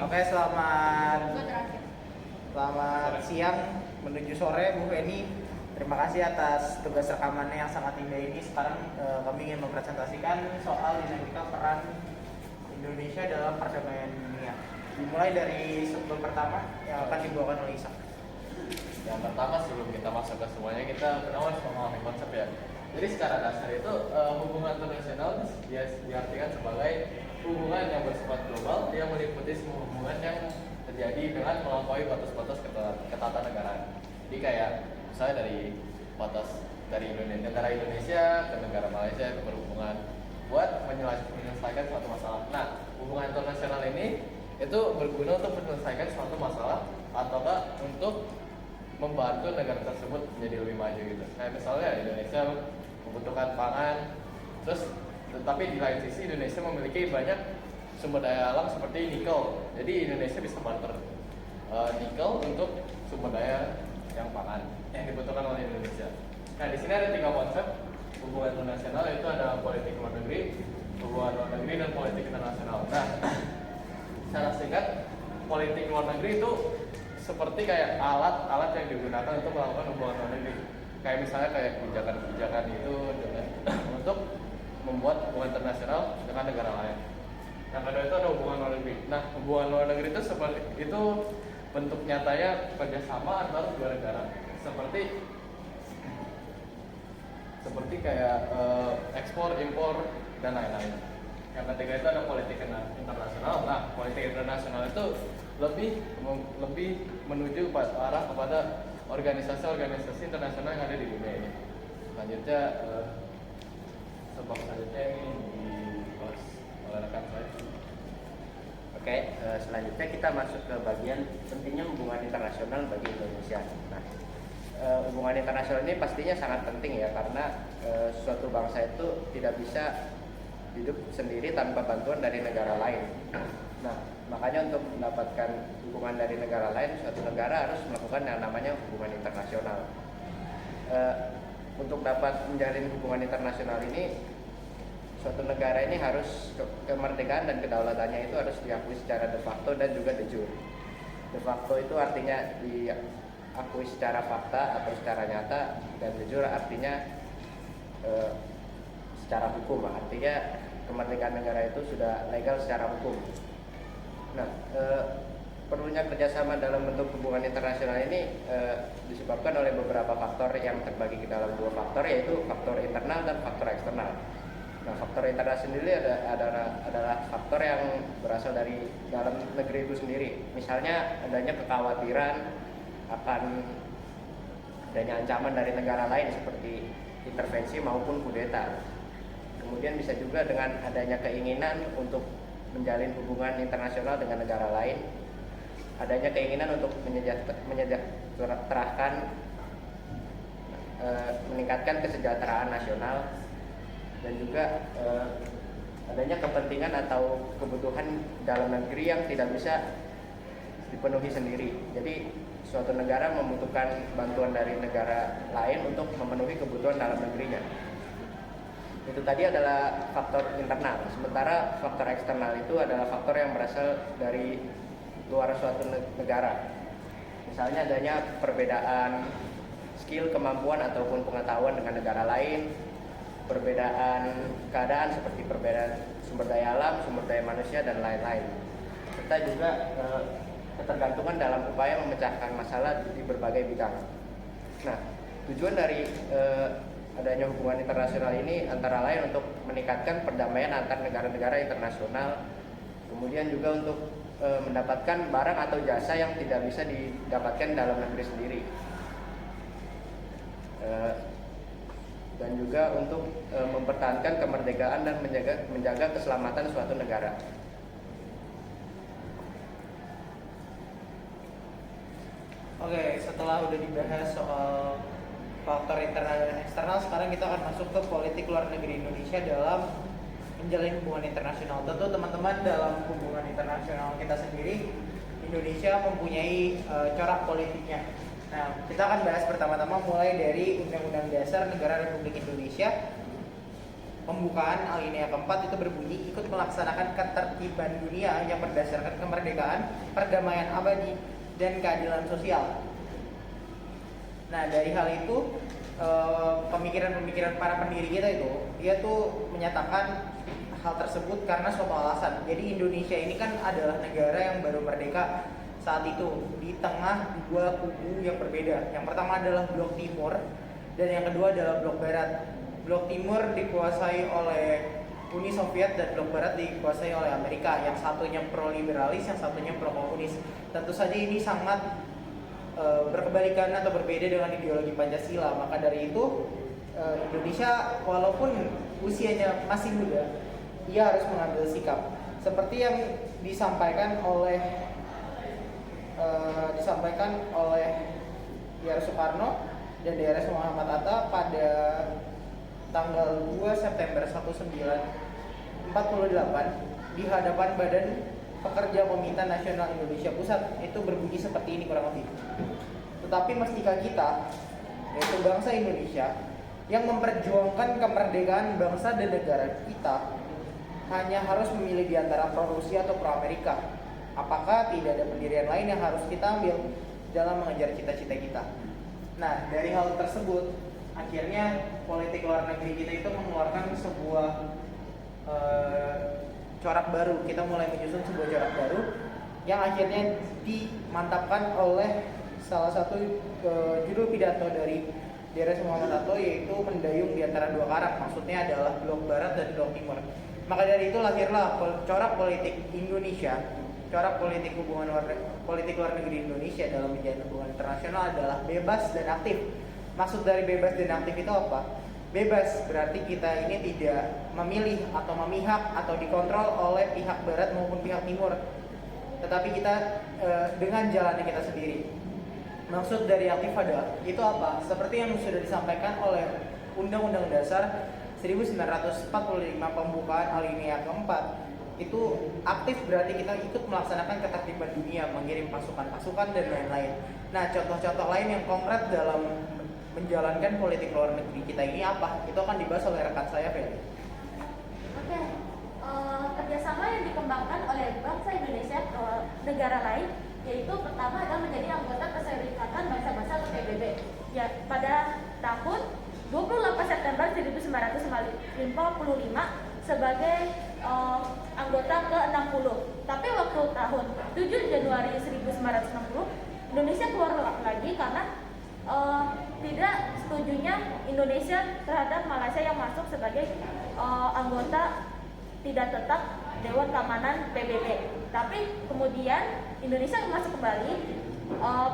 Oke, selamat siang menuju sore Bu Feni. Terima kasih atas tugas rekamannya yang sangat indah ini. Sekarang kami ingin mempresentasikan soal dinamika peran Indonesia dalam perdamaian dunia. Dimulai dari sebelum pertama yang akan dibawakan oleh Isak. Yang pertama, sebelum kita masuk ke semuanya, kita pertama harus memahami konsep ya. Jadi secara dasar itu hubungan internasional diartikan sebagai hubungan yang bersifat global yang meliputi semua hubungan yang terjadi dengan melampaui batas-batas ketatanegaraan. Jadi kayak misalnya dari batas dari negara Indonesia ke negara Malaysia ke berhubungan buat menyelesaikan suatu masalah. Nah, hubungan internasional ini itu berguna untuk menyelesaikan suatu masalah ataukah untuk membantu negara tersebut menjadi lebih maju gitu. Kayak misalnya Indonesia membutuhkan pangan, terus tetapi di lain sisi Indonesia memiliki banyak sumber daya alam seperti nikel. Jadi Indonesia bisa barter nikel untuk sumber daya yang pangan yang dibutuhkan oleh Indonesia. Nah, di sini ada 3 konsep hubungan internasional, yaitu ada politik luar negeri, hubungan luar negeri, dan politik internasional. Nah, secara singkat, politik luar negeri itu seperti kayak alat-alat yang digunakan untuk melakukan hubungan luar negeri. Kayak misalnya kayak kebijakan-kebijakan itu dengan untuk membuat hubungan internasional dengan negara lain. Yang kedua itu ada hubungan luar negeri. Nah, hubungan luar negeri itu seperti itu bentuk nyatanya kerjasama antara dua negara. Seperti kayak ekspor, impor, dan lain-lain. Yang ketiga itu ada politik internasional. Nah, politik internasional itu lebih menuju arah kepada organisasi-organisasi internasional yang ada di dunia ini. Selanjutnya sebab selanjutnya ini dibahas oleh rekan saya. Oke, selanjutnya kita masuk ke bagian pentingnya hubungan internasional bagi Indonesia. Nah, hubungan internasional ini pastinya sangat penting ya, karena suatu bangsa itu tidak bisa hidup sendiri tanpa bantuan dari negara lain. Nah, makanya untuk mendapatkan hubungan dari negara lain, suatu negara harus melakukan yang namanya hubungan internasional. Untuk dapat menjalin hubungan internasional ini, suatu negara ini harus kemerdekaan dan kedaulatannya itu harus diakui secara de facto dan juga de jure. De facto itu artinya diakui secara fakta atau secara nyata, dan de jure artinya secara hukum. Artinya kemerdekaan negara itu sudah legal secara hukum. Nah, perlunya kerjasama dalam bentuk hubungan internasional ini disebabkan oleh beberapa faktor yang terbagi ke dalam 2 faktor, yaitu faktor internal dan faktor eksternal. Nah, faktor internal sendiri adalah faktor yang berasal dari dalam negeri itu sendiri. Misalnya adanya kekhawatiran akan adanya ancaman dari negara lain seperti intervensi maupun kudeta. Kemudian bisa juga dengan adanya keinginan untuk menjalin hubungan internasional dengan negara lain, adanya keinginan untuk menyejahterakan, meningkatkan kesejahteraan nasional, dan juga adanya kepentingan atau kebutuhan dalam negeri yang tidak bisa dipenuhi sendiri. Jadi suatu negara membutuhkan bantuan dari negara lain untuk memenuhi kebutuhan dalam negerinya. Itu tadi adalah faktor internal. Sementara faktor eksternal itu adalah faktor yang berasal dari luar suatu negara. Misalnya adanya perbedaan skill, kemampuan, ataupun pengetahuan dengan negara lain, perbedaan keadaan seperti perbedaan sumber daya alam, sumber daya manusia, dan lain-lain. Serta juga ketergantungan dalam upaya memecahkan masalah di berbagai bidang. Nah, tujuan dari adanya hubungan internasional ini antara lain untuk meningkatkan perdamaian antar negara-negara internasional, kemudian juga untuk mendapatkan barang atau jasa yang tidak bisa didapatkan dalam negeri sendiri, dan juga untuk mempertahankan kemerdekaan dan menjaga keselamatan suatu negara. Oke, setelah udah dibahas soal faktor internal dan eksternal, sekarang kita akan masuk ke politik luar negeri Indonesia dalam menjalin hubungan internasional. Tentu teman-teman, dalam hubungan internasional kita sendiri, Indonesia mempunyai corak politiknya. Nah, kita akan bahas pertama-tama mulai dari Undang-Undang Dasar Negara Republik Indonesia pembukaan alinea keempat itu berbunyi ikut melaksanakan ketertiban dunia yang berdasarkan kemerdekaan, perdamaian abadi, dan keadilan sosial. Nah dari hal itu pemikiran-pemikiran para pendiri kita itu dia tuh menyatakan hal tersebut karena suatu alasan. Jadi Indonesia ini kan adalah negara yang baru merdeka saat itu di tengah dua kubu yang berbeda. Yang pertama adalah blok timur dan yang kedua adalah blok barat. Blok timur dikuasai oleh Uni Soviet dan blok barat dikuasai oleh Amerika. Yang satunya pro liberalis, yang satunya pro komunis. Tentu saja ini sangat berkebalikan atau berbeda dengan ideologi Pancasila. Maka dari itu Indonesia walaupun usianya masih muda, ia harus mengambil sikap seperti yang disampaikan oleh DR Soekarno dan DRS Muhammad Hatta pada tanggal 2 September 1948 di hadapan Badan Pekerja Peminta Nasional Indonesia Pusat. Itu berbunyi seperti ini kurang lebih. Tetapi mestikah kita, yaitu bangsa Indonesia yang memperjuangkan kemerdekaan bangsa dan negara kita, hanya harus memilih di antara pro Rusia atau pro Amerika. Apakah tidak ada pendirian lain yang harus kita ambil dalam mengejar cita-cita kita? Nah, dari hal tersebut, akhirnya politik luar negeri kita itu mengeluarkan sebuah corak baru. Kita mulai menyusun sebuah corak baru yang akhirnya dimantapkan oleh salah satu judul pidato dari DRS Muhammad Hatta, yaitu mendayung di antara dua karang. Maksudnya adalah blok barat dan blok timur. Maka dari itu lahirlah corak politik Indonesia. Corak politik politik luar negeri Indonesia dalam menjalin hubungan internasional adalah bebas dan aktif. Maksud dari bebas dan aktif itu apa? Bebas berarti kita ini tidak memilih atau memihak atau dikontrol oleh pihak barat maupun pihak timur, tetapi kita dengan jalannya kita sendiri. Maksud dari aktif adalah itu apa? Seperti yang sudah disampaikan oleh Undang-Undang Dasar 1945 pembukaan alinea keempat. Itu aktif berarti kita ikut melaksanakan ketertiban dunia, mengirim pasukan-pasukan dan lain-lain. Nah, contoh-contoh lain yang konkret dalam menjalankan politik luar negeri kita ini apa? Itu akan dibahas oleh rekan saya, Feli. Oke, kerjasama yang dikembangkan oleh bangsa Indonesia ke negara lain, yaitu pertama adalah menjadi anggota Perserikatan Bangsa-Bangsa atau PBB. Ya, pada tahun 28 September 1955 sebagai anggota ke-60. Tapi waktu tahun 7 Januari 1960 Indonesia keluar lagi karena tidak setujunya Indonesia terhadap Malaysia yang masuk sebagai anggota tidak tetap Dewan Keamanan PBB. Tapi kemudian Indonesia masuk kembali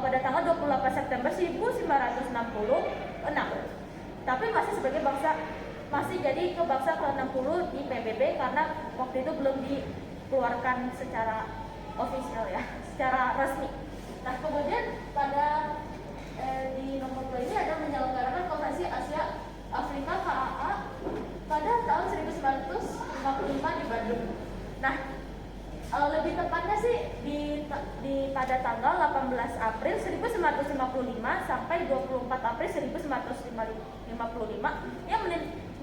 pada tanggal 28 September 1966. Tapi masih sebagai bangsa, masih jadi ke bangsa ke-60 di PBB karena waktu itu belum dikeluarkan secara ofisial ya, secara resmi. Nah, kemudian pada di nomor 2 ini ada menyelenggarakan Konferensi Asia Afrika KAA pada tahun 1955 di Bandung. Nah, lebih tepatnya sih di pada tanggal 18 April 1955 sampai 24 April 1955 yang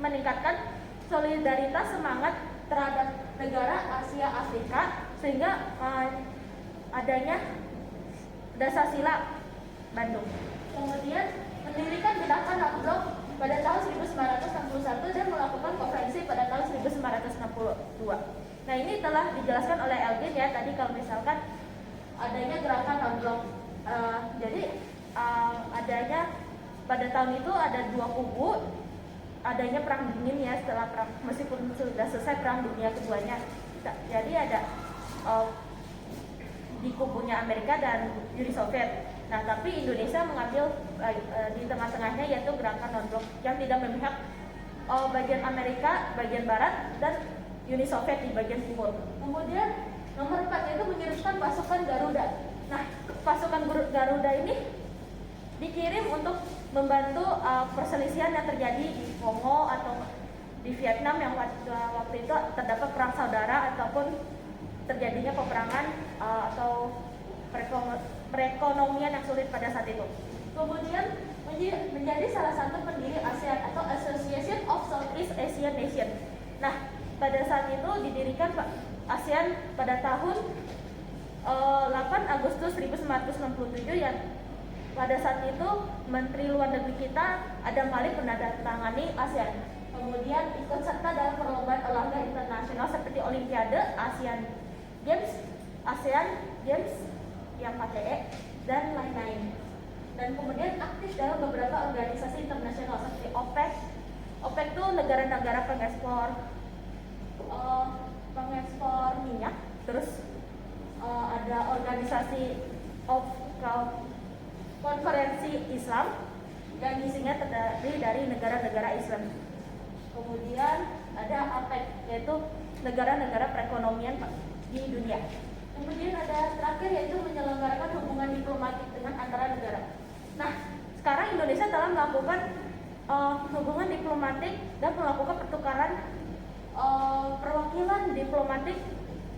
meningkatkan solidaritas semangat terhadap negara Asia Afrika sehingga adanya Dasar-Sila Bandung. Kemudian mendirikan gerakan Blok pada tahun 1961 dan melakukan konferensi pada tahun 1962. Nah, ini telah dijelaskan oleh Elgin ya tadi kalau misalkan adanya gerakan Blok. Jadi adanya pada tahun itu ada dua kubu, adanya perang dingin ya setelah perang, meskipun sudah selesai perang dunia keduanya. Jadi ada di kubunya Amerika dan Uni Soviet. Nah, tapi Indonesia mengambil di tengah-tengahnya yaitu gerakan non-blok yang tidak memihak bagian Amerika, bagian Barat, dan Uni Soviet di bagian timur. Kemudian nomor 4 yaitu mengirimkan pasukan Garuda. Nah, pasukan Garuda ini dikirim untuk membantu perselisihan yang terjadi di Kongo atau di Vietnam yang waktu itu terdapat perang saudara ataupun terjadinya peperangan atau perekonomian yang sulit pada saat itu. Kemudian menjadi salah satu pendiri ASEAN atau Association of Southeast Asian Nations. Nah, pada saat itu didirikan ASEAN pada tahun 8 Agustus 1967 yang pada saat itu Menteri Luar Negeri kita Adam Malik menandatangani ASEAN. Kemudian ikut serta dalam perlombaan olahraga internasional seperti Olimpiade, ASEAN Games, ASEAN Games yang pakai E, dan lain-lain. Dan kemudian aktif dalam beberapa organisasi internasional seperti OPEC. OPEC itu negara-negara pengekspor minyak. Terus ada organisasi of konferensi Islam yang isinya terdiri dari negara-negara Islam. Kemudian ada APEC, yaitu negara-negara perekonomian di dunia. Kemudian ada terakhir yaitu menyelenggarakan hubungan diplomatik dengan antara negara. Nah, sekarang Indonesia telah melakukan hubungan diplomatik dan melakukan pertukaran perwakilan diplomatik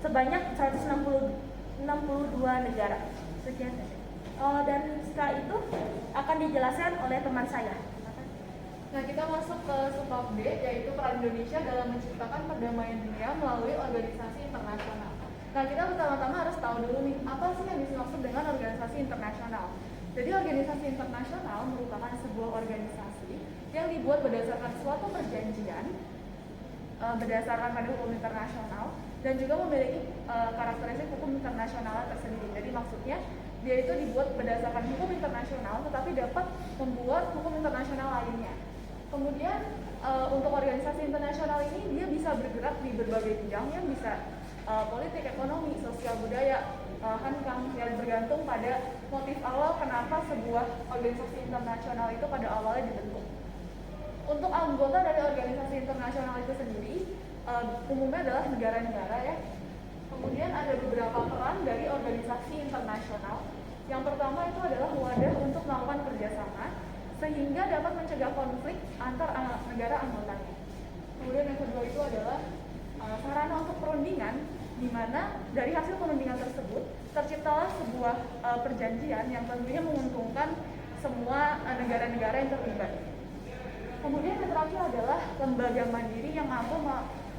sebanyak 162 negara. Sekian. Dan setelah itu akan dijelaskan oleh teman saya. Nah, kita masuk ke subbab B, yaitu peran Indonesia dalam menciptakan perdamaian dunia melalui organisasi internasional. Nah, kita pertama-tama harus tahu dulu nih, apa sih yang dimaksud dengan organisasi internasional. Jadi, organisasi internasional merupakan sebuah organisasi yang dibuat berdasarkan suatu perjanjian, berdasarkan pada hukum internasional, dan juga memiliki karakteristik hukum internasional tersendiri. Jadi, maksudnya, dia itu dibuat berdasarkan hukum internasional, tetapi dapat membuat hukum internasional lainnya. Kemudian untuk organisasi internasional ini dia bisa bergerak di berbagai bidang yang bisa politik, ekonomi, sosial, budaya, hankam, yang bergantung pada motif awal kenapa sebuah organisasi internasional itu pada awalnya dibentuk. Untuk anggota dari organisasi internasional itu sendiri umumnya adalah negara-negara ya. Kemudian ada beberapa peran dari organisasi internasional. Yang pertama itu adalah wadah untuk melakukan kerjasama sehingga dapat mencegah konflik antar negara anggotanya. Kemudian yang kedua itu adalah sarana untuk perundingan, di mana dari hasil perundingan tersebut terciptalah sebuah perjanjian yang tentunya menguntungkan semua negara-negara yang terlibat. Kemudian yang terakhir adalah lembaga mandiri yang mampu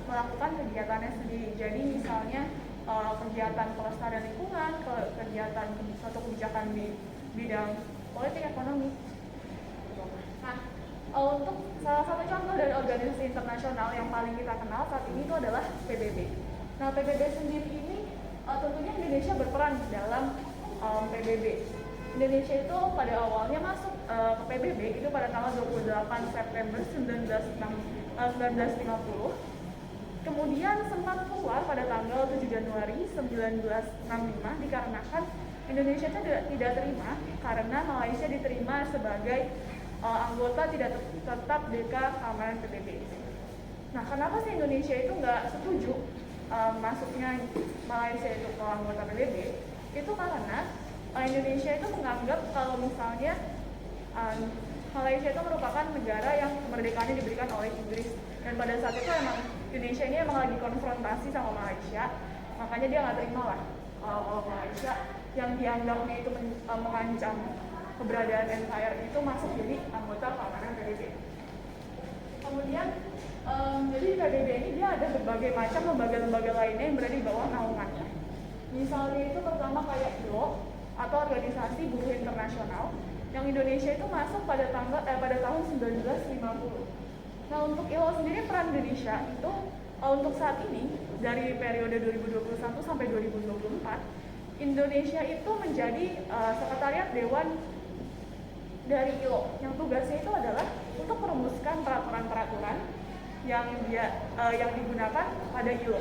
melakukan kegiatannya sendiri. Jadi misalnya kegiatan pelestarian lingkungan, kegiatan suatu kebijakan di bidang politik ekonomi. Nah, untuk salah satu contoh dari organisasi internasional yang paling kita kenal saat ini itu adalah PBB. Nah, PBB sendiri ini tentunya Indonesia berperan dalam PBB. Indonesia itu pada awalnya masuk ke PBB itu pada tanggal 28 September 1950. Kemudian sempat keluar pada tanggal 7 Januari 1965 dikarenakan Indonesia tidak terima karena Malaysia diterima sebagai anggota tidak tetap DK keamanan PBB. Nah, kenapa sih Indonesia itu nggak setuju masuknya Malaysia itu ke anggota PBB? Itu karena Indonesia itu menganggap kalau misalnya Malaysia itu merupakan negara yang kemerdekaannya diberikan oleh Inggris, dan pada saat itu emang Indonesia ini emang lagi konfrontasi sama Malaysia, makanya dia nggak terima lah kalau Malaysia yang dianggapnya itu mengancam keberadaan empire itu masuk jadi anggota keamanan PBB. Kemudian jadi PBB ini dia ada berbagai macam lembaga-lembaga lainnya yang berada di bawah naungannya. Misalnya itu pertama kayak ILO atau Organisasi Buruh Internasional yang Indonesia itu masuk pada tahun 1950. Nah, untuk ILO sendiri peran Indonesia itu untuk saat ini dari periode 2021 sampai 2024 Indonesia itu menjadi sekretariat dewan dari ILO yang tugasnya itu adalah untuk merumuskan peraturan-peraturan yang digunakan pada ILO.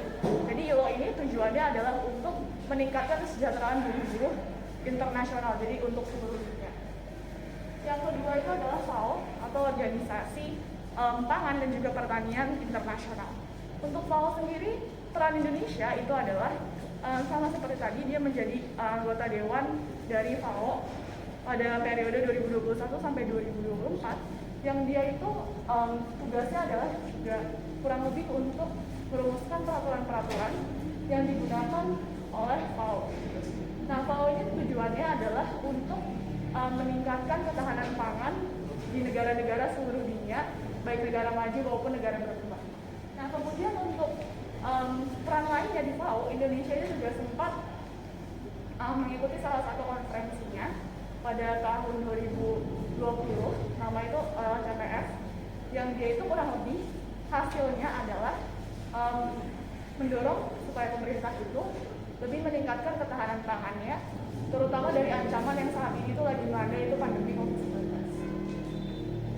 Jadi ILO ini tujuannya adalah untuk meningkatkan kesejahteraan buruh-buruh internasional, jadi untuk seluruh dunia. Yang kedua itu adalah FAO atau Organisasi Pangan dan juga Pertanian Internasional. Untuk FAO sendiri, peran Indonesia itu adalah sama seperti tadi, dia menjadi anggota dewan dari FAO pada periode 2021 sampai 2024, yang dia itu tugasnya adalah juga kurang lebih untuk merumuskan peraturan-peraturan yang digunakan oleh FAO. Nah, FAO ini tujuannya adalah untuk meningkatkan ketahanan pangan di negara-negara seluruh dunia, baik negara maju maupun negara berkembang. Nah, kemudian untuk peran lainnya di FAO, Indonesia ini juga sempat mengikuti salah satu konferensinya pada tahun 2020, nama itu CPF, yang dia itu kurang lebih hasilnya adalah mendorong supaya pemerintah itu lebih meningkatkan ketahanan pangannya, terutama dari ancaman yang saat ini itu lagi melanda, itu pandemi COVID-19.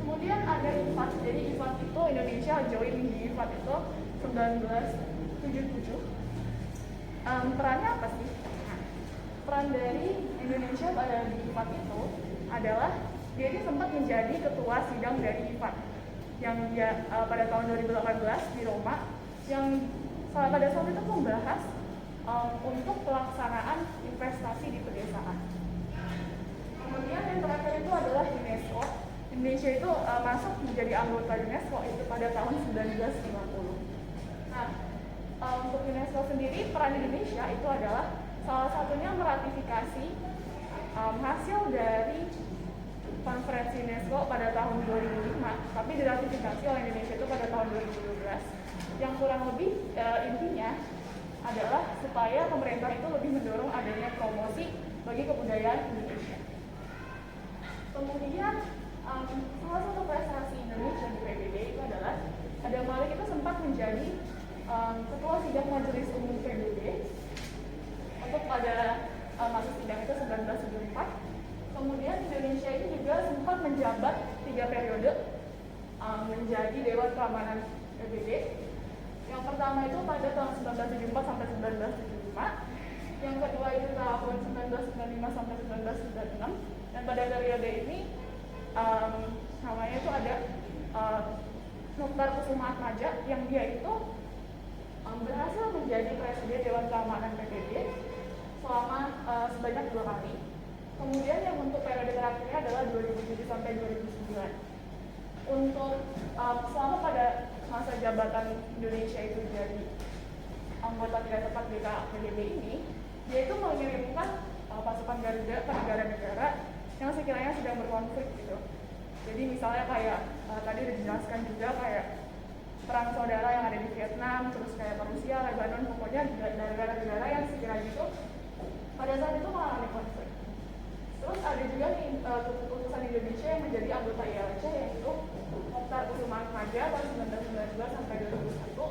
Kemudian ada IFAD, jadi IFAD itu Indonesia join di IFAD itu 1977. Perannya apa sih? Nah, peran dari Indonesia pada di IFAD itu adalah dia ini sempat menjadi ketua sidang dari IFAD yang dia pada tahun 2018 di Roma, yang pada saat itu membahas untuk pelaksanaan investasi di pedesaan. Kemudian yang terakhir itu adalah UNESCO. Indonesia itu masuk menjadi anggota UNESCO itu pada tahun 1950. Nah, untuk UNESCO sendiri, peran Indonesia itu adalah salah satunya meratifikasi hasil dari konferensi UNESCO pada tahun 2005, tapi diratifikasi oleh Indonesia itu pada tahun 2012. Yang kurang lebih intinya adalah supaya pemerintah itu lebih mendorong adanya promosi bagi kebudayaan Indonesia. Kemudian salah satu prestasi Indonesia di PBB itu adalah Adam Malik itu sempat menjadi ketua sidang Majelis Umum PBB untuk pada masa sidang itu 1974. Kemudian Indonesia ini juga sempat menjabat 3 periode menjadi Dewan Keamanan PBB. Yang pertama itu pada tahun 1974 sampai 1975, yang kedua itu tahun 1995 sampai 1996, dan pada periode ini namanya itu ada Mukhtar Kusuma-Atmaja, yang dia itu berhasil menjadi Presiden Dewan Keamanan PBB selama sebanyak 2 kali. Kemudian yang untuk periode terakhirnya adalah 2007 sampai 2009. Untuk selama pada masa jabatan Indonesia itu jadi anggota tidak tetap PBB ini, dia itu mengirimkan pasukan Garuda ke negara-negara yang sekiranya sedang berkonflik gitu. Jadi misalnya kayak tadi udah dijelaskan juga kayak perang saudara yang ada di Vietnam, terus kayak Rusia, Lebanon, pokoknya negara-negara yang sekiranya itu pada saat itu mengalami konflik. Terus ada juga nih keputusan Indonesia yang menjadi anggota ILC, yaitu Mukhtar Kusuma-Atmaja tahun 1992 sampai 2001,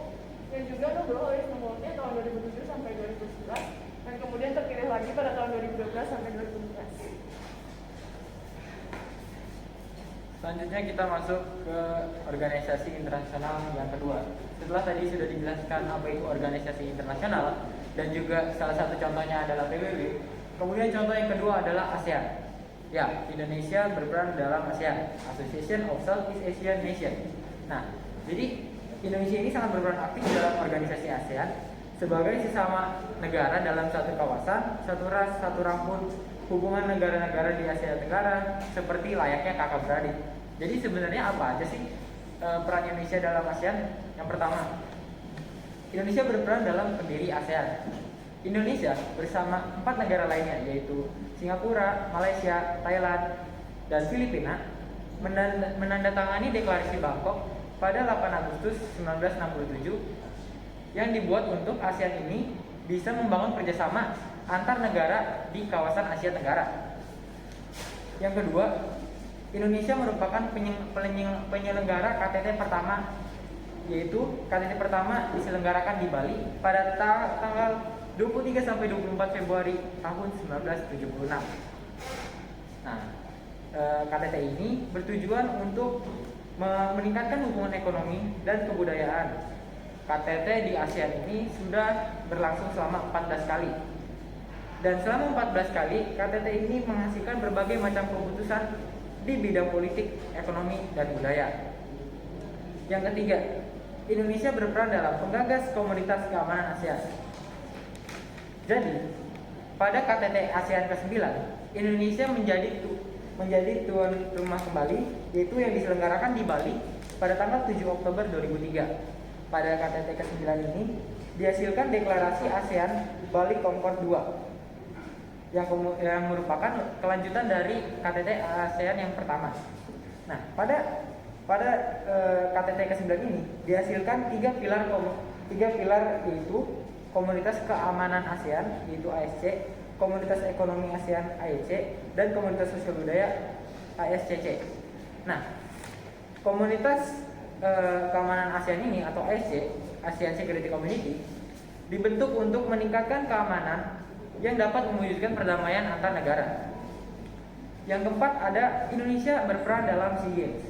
dan juga Nobel Award tahun 2007 sampai 2011, dan kemudian terpilih lagi pada tahun 2012 sampai 2014. Selanjutnya kita masuk ke organisasi internasional yang kedua. Setelah tadi sudah dijelaskan apa itu organisasi internasional dan juga salah satu contohnya adalah PBB, kemudian contoh yang kedua adalah ASEAN. Ya, Indonesia berperan dalam ASEAN, Association of Southeast Asian Nations. Nah, jadi Indonesia ini sangat berperan aktif dalam organisasi ASEAN sebagai sesama negara dalam satu kawasan, satu ras, satu rambut, hubungan negara-negara di Asia Tenggara seperti layaknya kakak beradik. Jadi sebenarnya apa aja sih peran Indonesia dalam ASEAN? Yang pertama, Indonesia berperan dalam pendiri ASEAN. Indonesia bersama 4 negara lainnya yaitu Singapura, Malaysia, Thailand, dan Filipina menandatangani deklarasi Bangkok pada 8 Agustus 1967 yang dibuat untuk ASEAN ini bisa membangun kerjasama antar negara di kawasan Asia Tenggara. Yang kedua, Indonesia merupakan penyelenggara KTT pertama, yaitu KTT pertama diselenggarakan di Bali pada tanggal 23 sampai 24 Februari tahun 1976. Nah, KTT ini bertujuan untuk meningkatkan hubungan ekonomi dan kebudayaan. KTT di ASEAN ini sudah berlangsung selama 14 kali. Dan selama 14 kali, KTT ini menghasilkan berbagai macam keputusan di bidang politik, ekonomi, dan budaya. Yang ketiga, Indonesia berperan dalam penggagas Komunitas Keamanan ASEAN. Jadi, pada KTT ASEAN ke-9, Indonesia menjadi tuan rumah kembali, yaitu yang diselenggarakan di Bali pada tanggal 7 Oktober 2003. Pada KTT ke-9 ini dihasilkan deklarasi ASEAN Bali Concord II yang merupakan kelanjutan dari KTT ASEAN yang pertama. Nah, pada KTT ke-9 ini dihasilkan tiga pilar yaitu Komunitas Keamanan ASEAN yaitu ASC, Komunitas Ekonomi ASEAN AEC, dan Komunitas Sosial Budaya ASCC. Nah, Komunitas Keamanan ASEAN ini atau ASC, ASEAN Security Community, dibentuk untuk meningkatkan keamanan yang dapat mewujudkan perdamaian antar negara. Yang keempat ada Indonesia berperan dalam SEA Games.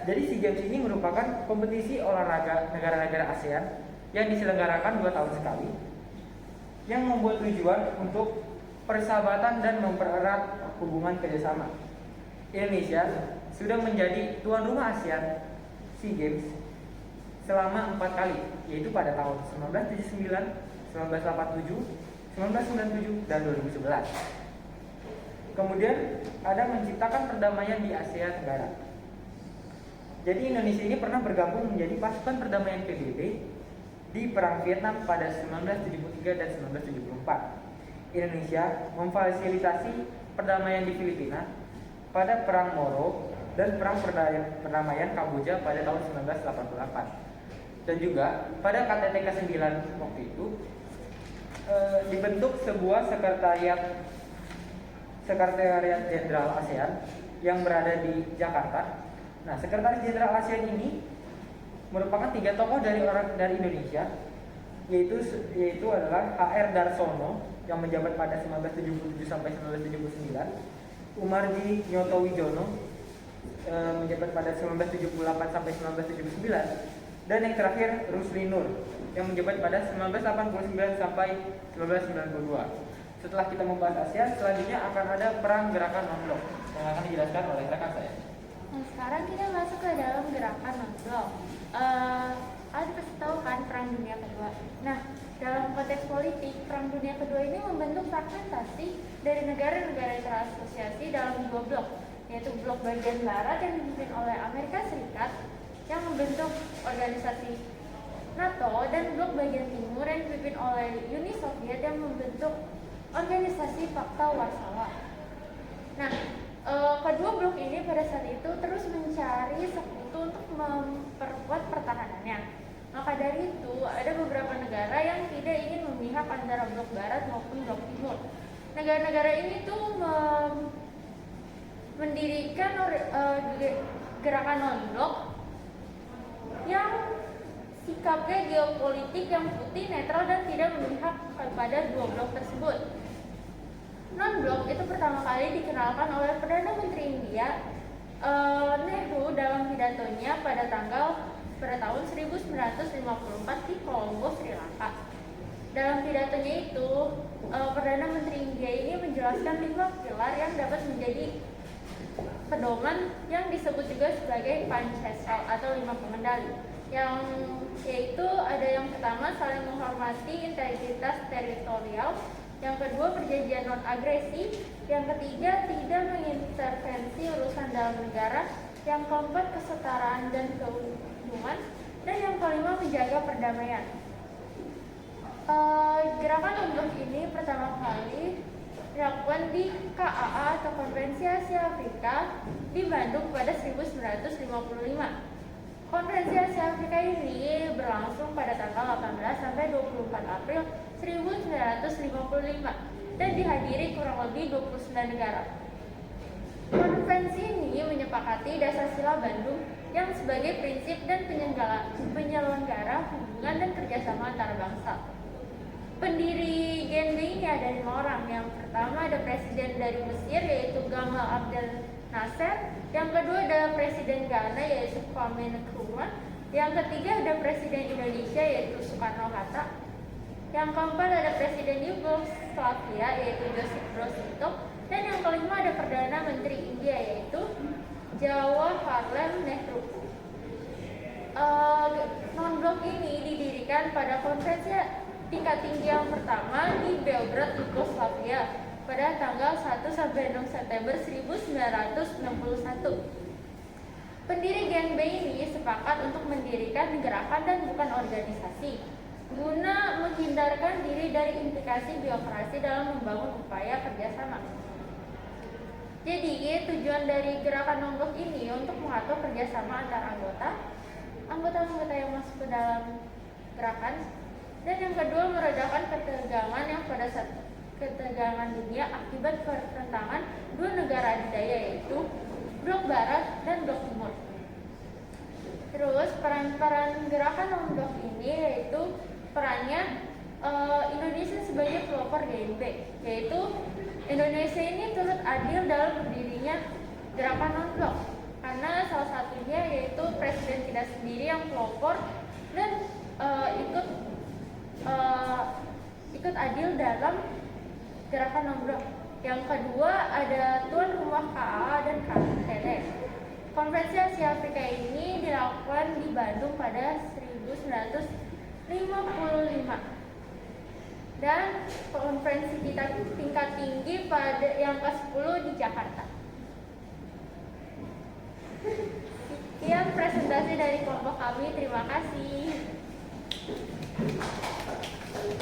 Jadi SEA Games ini merupakan kompetisi olahraga negara-negara ASEAN yang diselenggarakan 2 tahun sekali, yang membuat tujuan untuk persahabatan dan mempererat hubungan kerjasama. Indonesia sudah menjadi tuan rumah ASEAN SEA Games selama 4 kali, yaitu pada tahun 1979, 1987, 1997, dan 2011. Kemudian ada menciptakan perdamaian di Asia Tenggara. Jadi Indonesia ini pernah bergabung menjadi pasukan perdamaian PBB di Perang Vietnam pada 1973 dan 1974. Indonesia memfasilitasi perdamaian di Filipina pada Perang Moro dan Perang Perdamaian Kamboja pada tahun 1988. Dan juga pada KTT ke-9 waktu itu dibentuk sebuah sekretariat jenderal ASEAN yang berada di Jakarta. Nah, sekretaris jenderal ASEAN ini merupakan 3 tokoh dari Indonesia, yaitu adalah HR Darsono yang menjabat pada 1977 sampai 1979, Umarji Nyoto Wijono menjabat pada 1978 sampai 1979, dan yang terakhir Rusli Nur yang menjabat pada 1989 sampai 1992. Setelah kita membahas ASEAN, selanjutnya akan ada perang gerakan non-blok yang akan dijelaskan oleh rekan saya. Nah, sekarang kita masuk ke dalam gerakan non-blok. Kalian pasti tahu kan Perang Dunia Kedua. Nah, dalam konteks politik, Perang Dunia Kedua ini membentuk fragmentasi dari negara-negara terasosiasi dalam 2 blok, yaitu blok bagian barat yang dipimpin oleh Amerika Serikat yang membentuk organisasi NATO, dan blok bagian timur yang dipimpin oleh Uni Soviet yang membentuk organisasi Pakta Warsawa. Nah, kedua blok ini pada saat itu terus mencari sekutu untuk memperkuat pertahanannya. Maka dari itu ada beberapa negara yang tidak ingin memihak antara blok barat maupun blok timur. Negara-negara ini tuh mendirikan gerakan non-blok yang sikapnya geopolitik yang putih, netral, dan tidak memihak kepada 2 blok tersebut. Non-blok itu pertama kali dikenalkan oleh Perdana Menteri India Nehru dalam pidatonya pada tahun 1954 di Colombo, Sri Lanka. Dalam pidatonya itu, Perdana Menteri India ini menjelaskan 5 pilar yang dapat menjadi pedoman yang disebut juga sebagai Pancasila atau 5 pengendali, yang yaitu ada yang pertama saling menghormati integritas teritorial, yang kedua perjanjian non agresi, yang ketiga tidak mengintervensi urusan dalam negara, yang keempat kesetaraan dan keutuhan, dan yang kelima menjaga perdamaian. Gerakan non-blok ini pertama kali dilakukan di KAA atau Konferensi Asia Afrika di Bandung pada 1955. Konferensi Asia Afrika ini berlangsung pada tanggal 18 sampai 24 April 1955 dan dihadiri kurang lebih 29 negara. Konferensi ini menyepakati dasar sila Bandung yang sebagai prinsip dan penyelenggara hubungan dan kerjasama antar bangsa. Pendiri GNB ini ada 5 orang. Yang pertama ada presiden dari Mesir yaitu Gamal Abdel Nasser. Yang kedua adalah presiden Ghana yaitu Kwame Nkrumah. Yang ketiga ada presiden Indonesia yaitu Soekarno-Hatta. Yang keempat ada presiden Yugoslavia yaitu Josip Broz Tito. Dan yang kelima ada perdana menteri India yaitu Jawaharlal Nehru. Non-blok ini didirikan pada konferensi tingkat tinggi yang pertama di Belgrade, Yugoslavia pada tanggal 1 sampai 6 September 1961. Pendiri GNB ini sepakat untuk mendirikan gerakan dan bukan organisasi guna menghindarkan diri dari implikasi birokrasi dalam membangun upaya kerjasama. Jadi tujuan dari gerakan non-blok ini untuk mengatur kerjasama antar anggota-anggota yang masuk ke dalam gerakan, dan yang kedua meredakan ketegangan yang pada saat ketegangan dunia akibat pertentangan dua negara adidaya, yaitu blok barat dan blok timur. Terus peran-peran gerakan non-blok ini yaitu perannya Indonesia sebagai pelopor GNB, yaitu Indonesia ini turut adil dalam berdirinya gerakan non-blok karena salah satunya yaitu presiden kita sendiri yang pelopor dan ikut adil dalam gerakan non-blok. Yang kedua ada tuan rumah KA dan KTT. Konferensi Asia Afrika ini dilakukan di Bandung pada 1955. Dan konferensi kita tingkat tinggi pada yang ke-10 di Jakarta. Sekian presentasi dari kelompok kami, terima kasih.